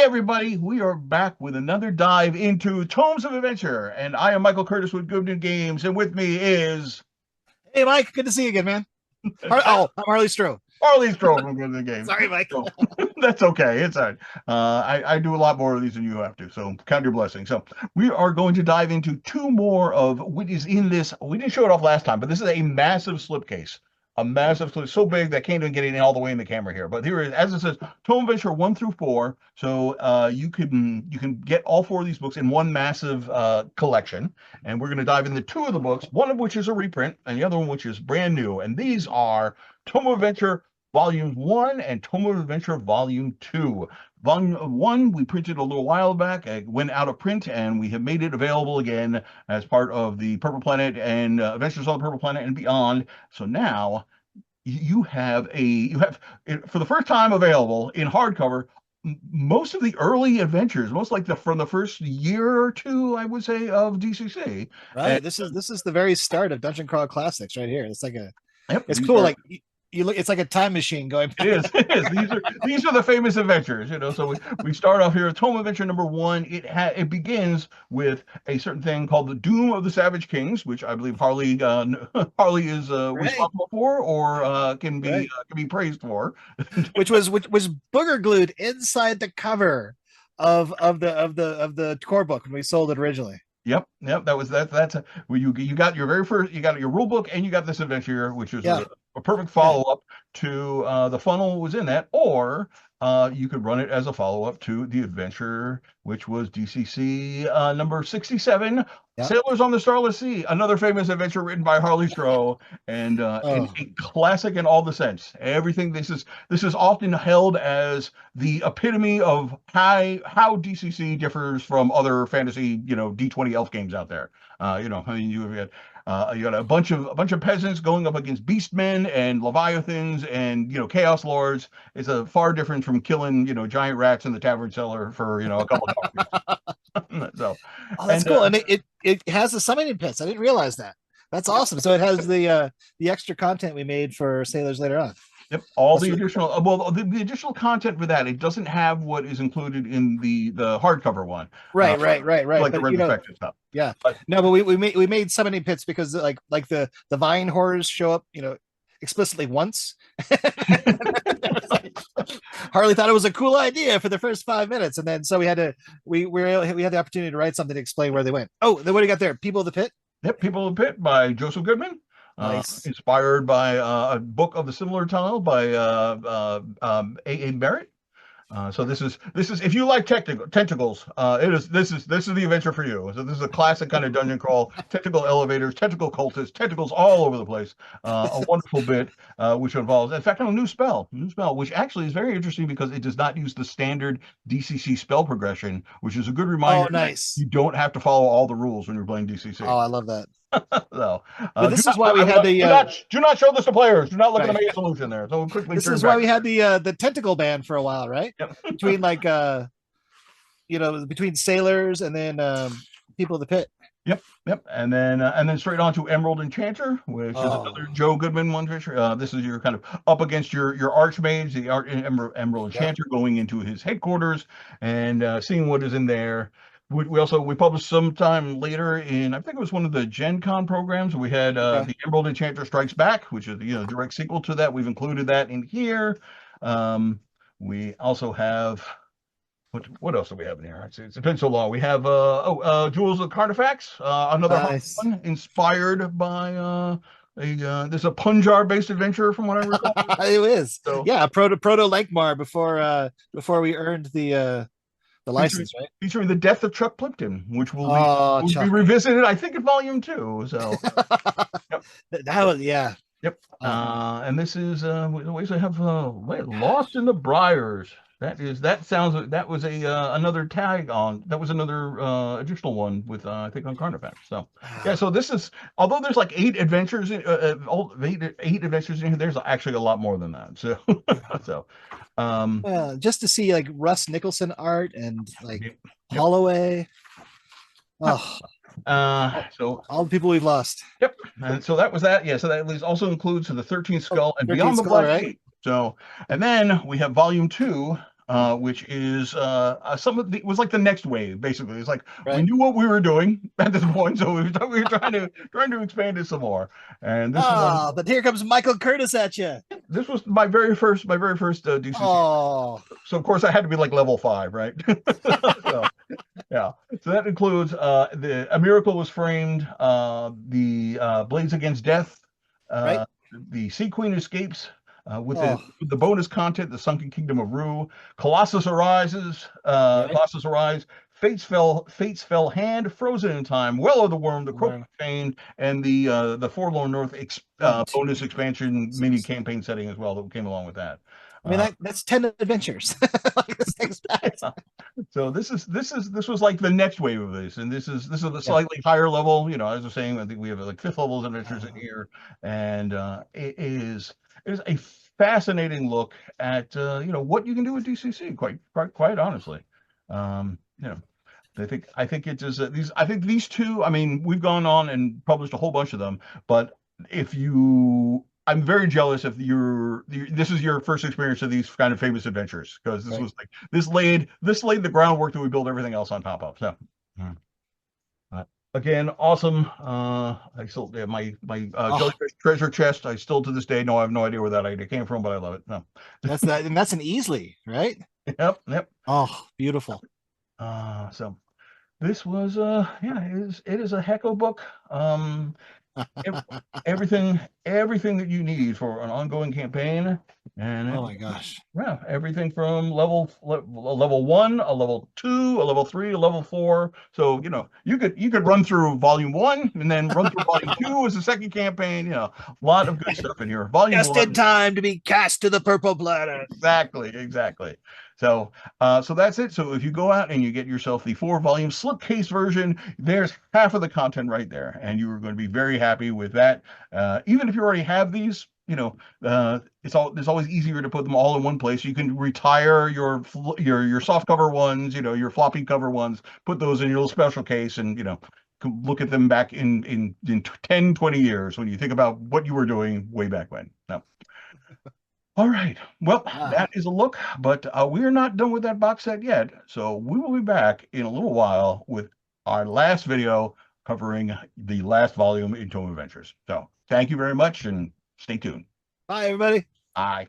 everybody, we are back with another dive into Tomes of Adventure, and I am Michael Curtis with Goodman Games, and with me is Hey, Mike. Good to see you again, man. I'm Harley Stroh. Harley Stroh from Goodman Games. Sorry, Mike. So, that's okay, it's all right. I do a lot more of these than you have to, so count your blessings. So we are going to dive into two more of what is in this. We didn't show it off last time, but this is a massive slipcase. A massive slip, so big that I can't even get it all the way in the camera here. But here it is, as it says, Tome of Adventure 1 through 4. So you can get all four of these books in one massive collection. And we're going to dive into two of the books, one of which is a reprint, and the other one which is brand new. And these are Tome of Adventure Volume 1 and Tome of Adventure Volume 2. Volume 1 we printed a little while back. It went out of print, and we have made it available again as part of the Purple Planet and Adventures on the Purple Planet and Beyond. So now you have for the first time available in hardcover most of the early adventures, most like from the first year or two, I would say, of DCC. Right. And This is the very start of Dungeon Crawl Classics right here. It's like yep, it's cool. Like you look, it's like a time machine going back. It is. It is. These are the famous adventures, So we start off here. Tome Adventure number 1. It begins with a certain thing called the Doom of the Savage Kings, which I believe Harley is responsible for, or can be praised for, which was booger glued inside the cover of the core book when we sold it originally. Yep. That's well, you got your very first, you got your rule book, and you got this adventure, which is a perfect follow-up to the funnel was in that, or you could run it as a follow-up to the adventure, which was DCC number 67, Sailors on the Starless Sea, another famous adventure written by Harley Stroh, and a classic in all the sense. Everything. This is often held as the epitome of how DCC differs from other fantasy, D20 elf games out there. I mean, you got a bunch of peasants going up against beastmen and leviathans and chaos lords. It's a far different from killing giant rats in the tavern cellar for a couple of dollars. So, that's cool, and it has the summoning pits. I didn't realize that. That's awesome. So it has the extra content we made for sailors later on. Yep, all the additional the additional content for that. It doesn't have what is included in the hardcover one. Right. Like the retrospective stuff. Yeah. But we made summoning pits because like the vine horrors show up, explicitly once. Harley thought it was a cool idea for the first 5 minutes, and then so we had the opportunity to write something to explain where they went. Oh, then what do you got there? People of the Pit. Yep, People of the Pit by Joseph Goodman. Nice. Inspired by a book of the similar title by A. Barrett. So this is if you like tentacles, this is the adventure for you. So this is a classic kind of dungeon crawl, tentacle elevators, tentacle cultists, tentacles all over the place. A wonderful bit which involves, in fact, a new spell, which actually is very interesting because it does not use the standard DCC spell progression, which is a good reminder. Oh, nice. You don't have to follow all the rules when you're playing DCC. Oh, I love that. So, but this is why we had the do not show this to players. Do not look at the mega solution there. So quickly. This is why we had the tentacle ban for a while, right? Yep. Between between sailors and then People of the Pit. Yep. And then straight on to Emerald Enchanter, which is another Joe Goodman one. This is your kind of up against your archmage, the Emerald Enchanter, going into his headquarters and seeing what is in there. We published sometime later in, I think it was one of the Gen Con programs. We had the Emerald Enchanter Strikes Back, which is direct sequel to that. We've included that in here. We also have what else do we have in here? It's been so long. We have Jewels of Carnifex, another one inspired by there's a Punjar based adventure from what I recall. It is. So, proto Lankmar before we earned the license, right? Featuring the death of Chuck Plimpton, which will be revisited, I think, in volume 2. So that was Yep. And this is we always have Lost in the Briars. That was another tag on. That was another additional one with I think on Carnifex. So so this is, although there's like 8 adventures in eight adventures in here, there's actually a lot more than that. So just to see like Russ Nicholson art and like Holloway. So all the people we've lost. Yep. And so that was that. Yeah. So that also includes the 13th Skull and Beyond the Black Gate. So, and then we have volume 2 which is some of the, it was like the next wave, basically. It's like we Right. knew what we were doing at this point, so we were trying to expand it some more. And this one, Oh, but here comes Michael Curtis at you. this was my very first DCC. Oh, So of course I had to be like level 5, right? So, yeah. So that includes the A Miracle Was Framed, the Blades Against Death, right. the Sea Queen Escapes, with Oh, the bonus content, the Sunken Kingdom of Rue, Colossus Arises, right. Colossus Arise, Fate's Fell Hand, Frozen in Time, Well of the Worm, the Croak Chain, and the Forlorn North One, two, bonus expansion mini campaign setting as well that came along with that. I mean, that's 10 adventures. Like, this thing's packed. So this was like the next wave of this, and this is the slightly higher level. As I was saying, I think we have like 5th level adventures in here, and it is a fascinating look at what you can do with DCC. Quite honestly, I think it is these. I think these two. I mean, we've gone on and published a whole bunch of them, but I'm very jealous if this is your first experience of these kind of famous adventures, because this was like this laid the groundwork that we build everything else on top of. So, again, awesome. I still my jellyfish treasure chest. I still to this day I have no idea where that idea came from, but I love it. No. That's that, and that's an Easley, right? Yep. Oh, beautiful. So this was it is a heck of a book. Everything that you need for an ongoing campaign, and Oh my gosh. everything from level 1, a level 2, a level 3, a level 4. So you could run through volume 1 and then run through volume 2 as a second campaign. A lot of good stuff in here. Volume Just 1, in time to be cast to the purple planet. exactly. So that's it. So if you go out and you get yourself the 4-volume slipcase version, there's half of the content right there, and you are going to be very happy with that. Even if you already have these, it's always easier to put them all in one place. You can retire your soft cover ones, your floppy cover ones, put those in your little special case, and look at them back in 10, 20 years when you think about what you were doing way back when. No. All right. Well, that is a look, but we are not done with that box set yet. So we will be back in a little while with our last video covering the last volume in Tome of Adventures. So thank you very much and stay tuned. Bye, everybody. Bye.